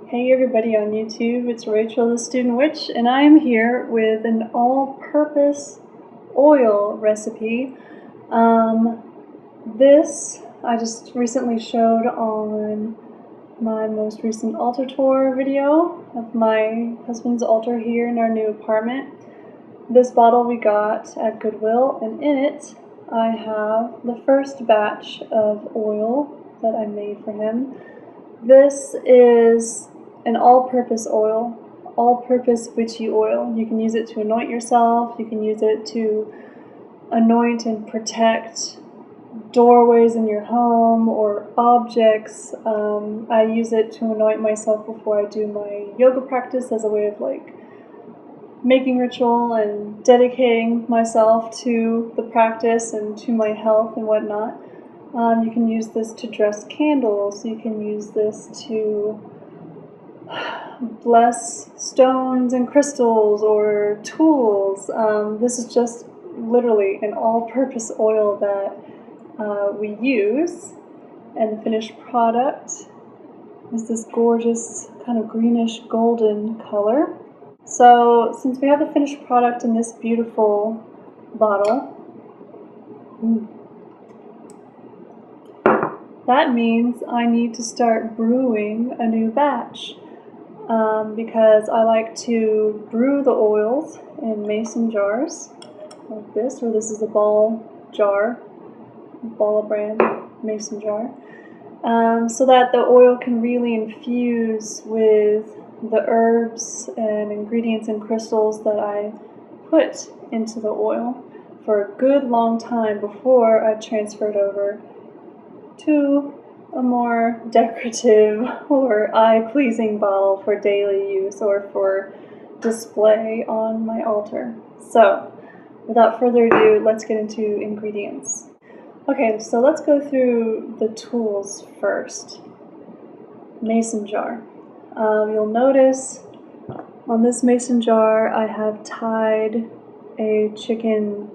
Hey everybody on YouTube, it's Rachel the Student Witch, and I am here with an all-purpose oil recipe. This I just recently showed on my most recent altar tour video of my husband's altar here in our new apartment. This bottle we got at Goodwill, and in it I have the first batch of oil that I made for him. This is an all-purpose oil, all-purpose witchy oil. You can use it to anoint yourself, you can use it to anoint and protect doorways in your home or objects. I use it to anoint myself before I do my yoga practice as a way of making ritual and dedicating myself to the practice and to my health and whatnot. You can use this to dress candles, you can use this to bless stones and crystals or tools. This is just literally an all-purpose oil that we use, and the finished product is this gorgeous kind of greenish golden color. So since we have the finished product in this beautiful bottle, that means I need to start brewing a new batch, because I like to brew the oils in mason jars like this, or this is a Ball jar, Ball brand mason jar, so that the oil can really infuse with the herbs and ingredients and crystals that I put into the oil for a good long time before I transfer it over to a more decorative or eye-pleasing bottle for daily use or for display on my altar. So, without further ado, let's get into ingredients. Okay, so let's go through the tools first. Mason jar. You'll notice on this mason jar I have tied a chicken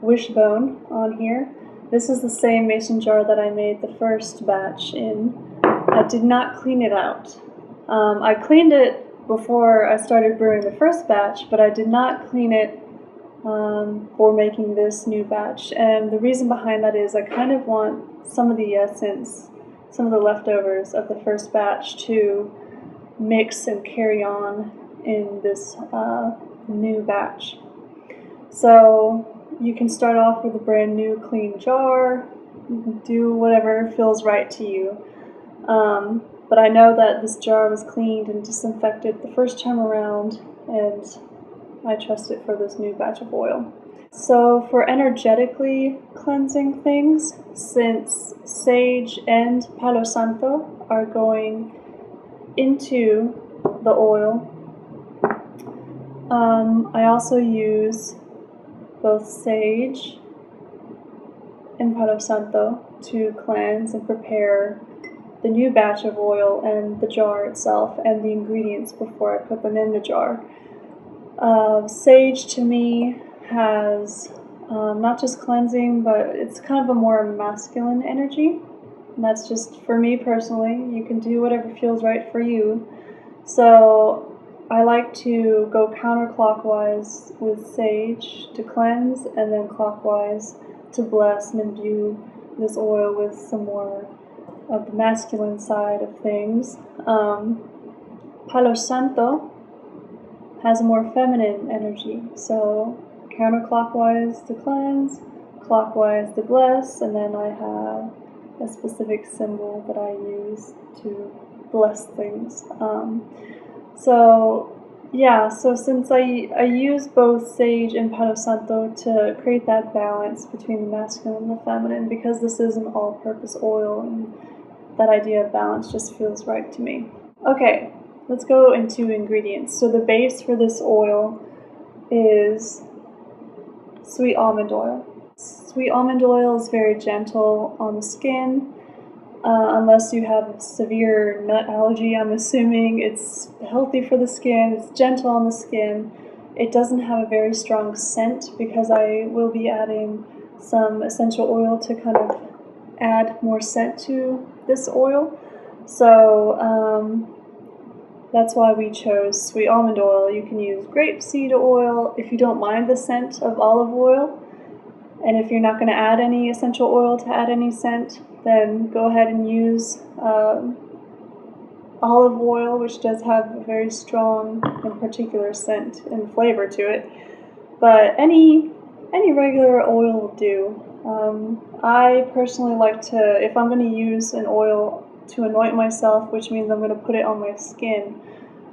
wishbone on here. This is the same mason jar that I made the first batch in. I did not clean it out. I cleaned it before I started brewing the first batch, but I did not clean it for making this new batch. And the reason behind that is I kind of want some of the essence, some of the leftovers of the first batch to mix and carry on in this new batch. So you can start off with a brand new clean jar. You can do whatever feels right to you. But I know that this jar was cleaned and disinfected the first time around, and I trust it for this new batch of oil. So for energetically cleansing things, since sage and palo santo are going into the oil, I also use both sage and palo santo to cleanse and prepare the new batch of oil and the jar itself and the ingredients before I put them in the jar. Sage to me has not just cleansing, but it's kind of a more masculine energy. And that's just for me personally. You can do whatever feels right for you. So I like to go counterclockwise with sage to cleanse, and then clockwise to bless and imbue this oil with some more of the masculine side of things. Palo Santo has a more feminine energy, so counterclockwise to cleanse, clockwise to bless, and then I have a specific symbol that I use to bless things. So since I use both sage and palo santo to create that balance between the masculine and the feminine, because this is an all-purpose oil, and that idea of balance just feels right to me. Okay, let's go into ingredients. So the base for this oil is sweet almond oil. Sweet almond oil is very gentle on the skin. Unless you have a severe nut allergy, I'm assuming it's healthy for the skin, it's gentle on the skin. It doesn't have a very strong scent because I will be adding some essential oil to kind of add more scent to this oil. So That's why we chose sweet almond oil. You can use grapeseed oil if you don't mind the scent of olive oil. And if you're not going to add any essential oil to add any scent, then go ahead and use olive oil, which does have a very strong and particular scent and flavor to it. But any regular oil will do. I personally like to, if I'm going to use an oil to anoint myself, which means I'm going to put it on my skin,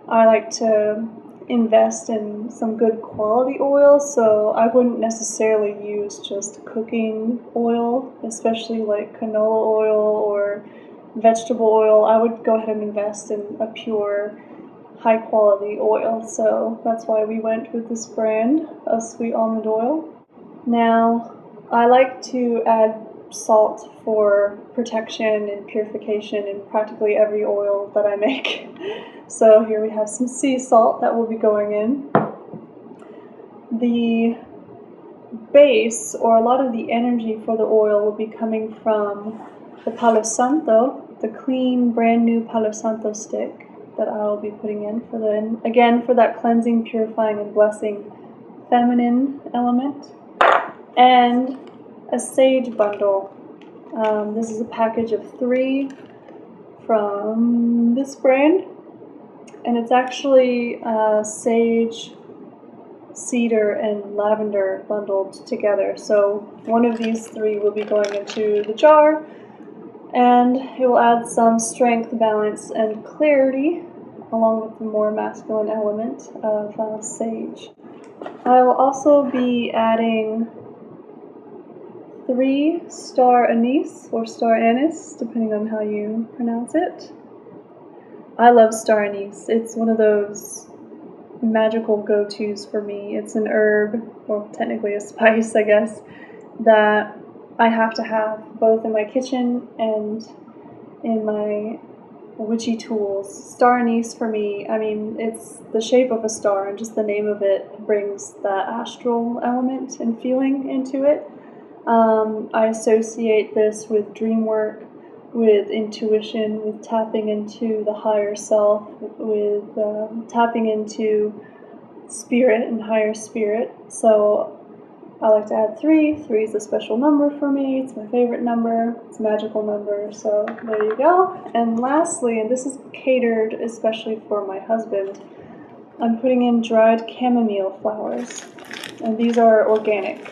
I like to invest in some good quality oil, so I wouldn't necessarily use just cooking oil, especially like canola oil or vegetable oil. I would go ahead and invest in a pure, high quality oil, so that's why we went with this brand of sweet almond oil. Now, I like to add salt for protection and purification in practically every oil that I make. So here we have some sea salt that will be going in. The base, or a lot of the energy for the oil, will be coming from the palo santo, the clean, brand new palo santo stick that I will be putting in for for that cleansing, purifying, and blessing feminine element. And a sage bundle. This is a package of 3 from this brand, and it's actually sage, cedar, and lavender bundled together. So one of these 3 will be going into the jar, and it will add some strength, balance, and clarity, along with the more masculine element of sage. I will also be adding 3 star anise, or star anise, depending on how you pronounce it. I love star anise. It's one of those magical go-tos for me. It's an herb, or technically a spice, I guess, that I have to have both in my kitchen and in my witchy tools. Star anise for me, I mean, it's the shape of a star, and just the name of it brings that astral element and feeling into it. I associate this with dream work, with intuition, with tapping into the higher self, with tapping into spirit and higher spirit. So I like to add 3. 3 is a special number for me. It's my favorite number. It's a magical number. So there you go. And lastly, and this is catered especially for my husband, I'm putting in dried chamomile flowers. And these are organic.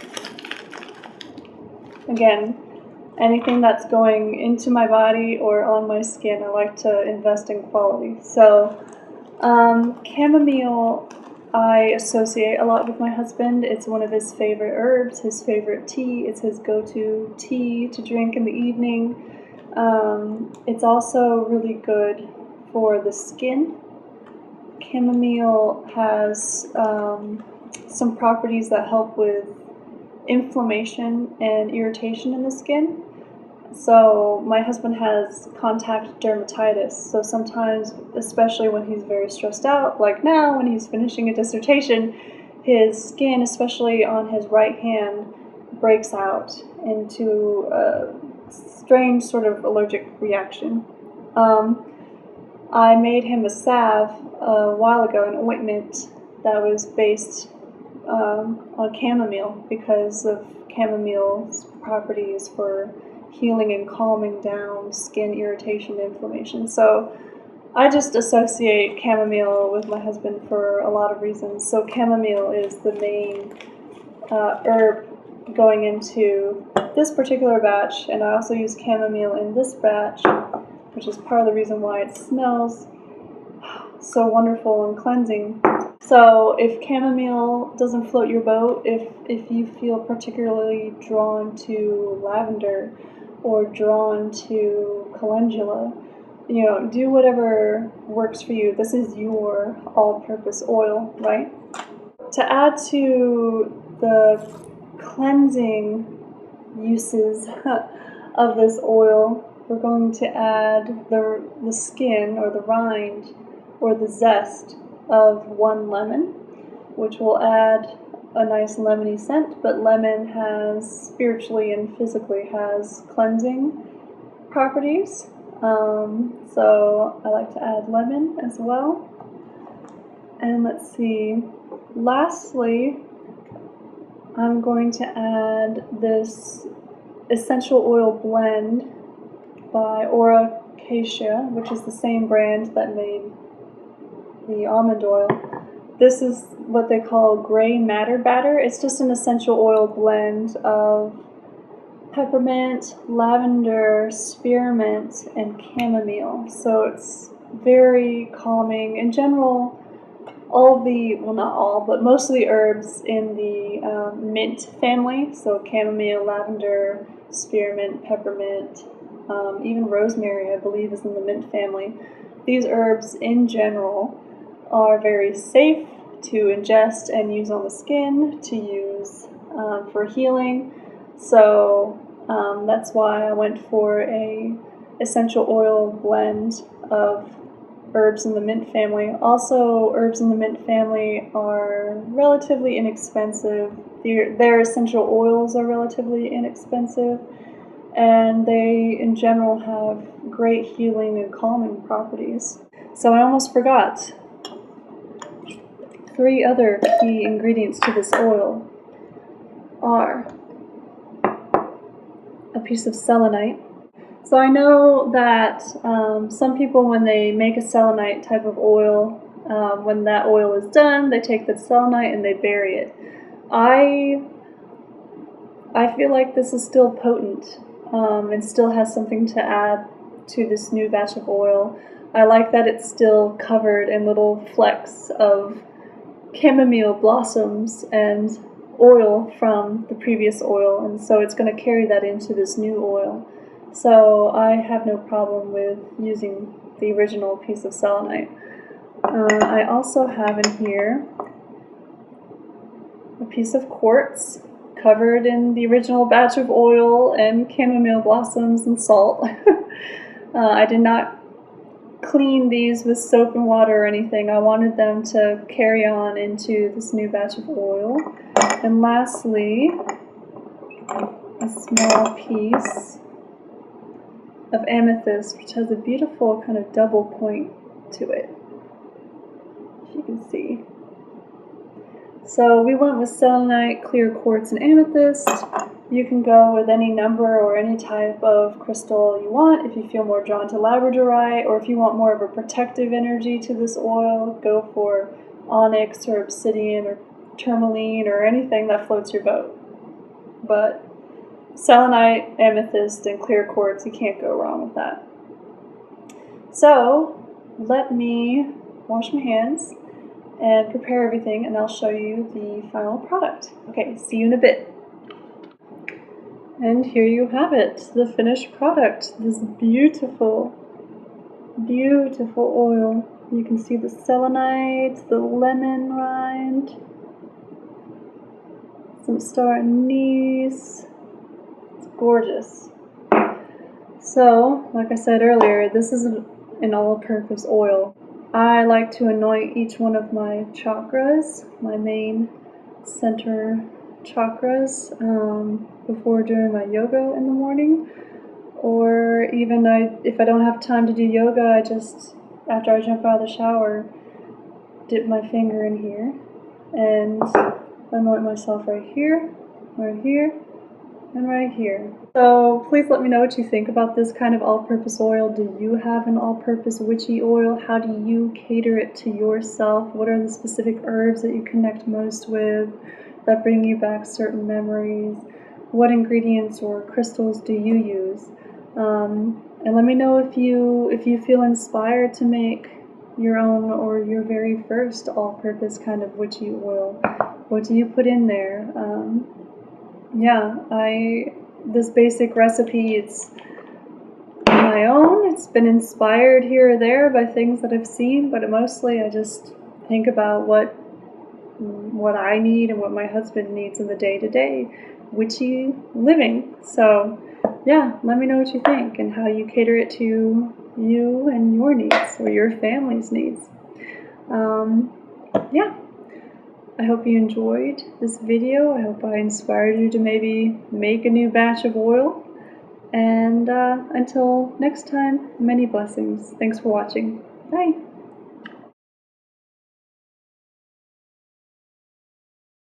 Again, anything that's going into my body or on my skin, I like to invest in quality. So chamomile I associate a lot with my husband. It's one of his favorite herbs, his favorite tea. It's his go-to tea to drink in the evening. It's also really good for the skin. Chamomile has some properties that help with inflammation and irritation in the skin. So my husband has contact dermatitis, so sometimes, especially when he's very stressed out, like now when he's finishing a dissertation, his skin, especially on his right hand, breaks out into a strange sort of allergic reaction. I made him a salve a while ago, an ointment that was based on chamomile, because of chamomile's properties for healing and calming down skin irritation and inflammation. So I just associate chamomile with my husband for a lot of reasons. So chamomile is the main herb going into this particular batch, and I also use chamomile in this batch, which is part of the reason why it smells so wonderful and cleansing. So if chamomile doesn't float your boat, if you feel particularly drawn to lavender or drawn to calendula, you know, do whatever works for you. This is your all-purpose oil, right? To add to the cleansing uses of this oil, we're going to add the skin, or the rind, or the zest of 1 lemon, which will add a nice lemony scent, but lemon has, spiritually and physically, has cleansing properties. So I like to add lemon as well. And let's see, lastly, I'm going to add this essential oil blend by Acacia, which is the same brand that made the almond oil. This is what they call gray matter batter. It's just an essential oil blend of peppermint, lavender, spearmint, and chamomile. So it's very calming. In general, all the, well, not all, but most of the herbs in the mint family, so chamomile, lavender, spearmint, peppermint, even rosemary, I believe, is in the mint family. These herbs in general are very safe to ingest and use on the skin, to use for healing. So that's why I went for a essential oil blend of herbs in the mint family. Also, herbs in the mint family are relatively inexpensive. Their essential oils are relatively inexpensive, and they in general have great healing and calming properties. So I almost forgot. 3 other key ingredients to this oil are a piece of selenite. So I know that some people, when they make a selenite type of oil, when that oil is done, they take the selenite and they bury it. I feel like this is still potent and still has something to add to this new batch of oil. I like that it's still covered in little flecks of chamomile blossoms and oil from the previous oil, and so it's going to carry that into this new oil. So I have no problem with using the original piece of selenite. I also have in here a piece of quartz covered in the original batch of oil and chamomile blossoms and salt. I did not clean these with soap and water or anything. I wanted them to carry on into this new batch of oil. And lastly, a small piece of amethyst, which has a beautiful kind of double point to it, as you can see. So we went with selenite, clear quartz, and amethyst. You can go with any number or any type of crystal you want. If you feel more drawn to labradorite, or if you want more of a protective energy to this oil, go for onyx or obsidian or tourmaline or anything that floats your boat. But selenite, amethyst, and clear quartz, you can't go wrong with that. So let me wash my hands and prepare everything, and I'll show you the final product. Okay, see you in a bit. And here you have it, the finished product. This beautiful, beautiful oil. You can see the selenite, the lemon rind, some star anise. It's gorgeous. So, like I said earlier, this is an all-purpose oil. I like to anoint each one of my chakras, my main center chakras, before doing my yoga in the morning, or even if I don't have time to do yoga, I just, after I jump out of the shower, dip my finger in here and anoint myself right here, and right here. So please let me know what you think about this kind of all-purpose oil. Do you have an all-purpose witchy oil? How do you cater it to yourself? What are the specific herbs that you connect most with that bring you back certain memories? What ingredients or crystals do you use? And let me know if you feel inspired to make your own or your very first all-purpose kind of witchy oil. What do you put in there? Yeah, this basic recipe, it's my own. It's been inspired here or there by things that I've seen, but mostly I just think about what I need and what my husband needs in the day-to-day witchy living. So yeah, let me know what you think and how you cater it to you and your needs or your family's needs. Yeah, I hope you enjoyed this video. I hope I inspired you to maybe make a new batch of oil. And until next time, many blessings. Thanks for watching. Bye.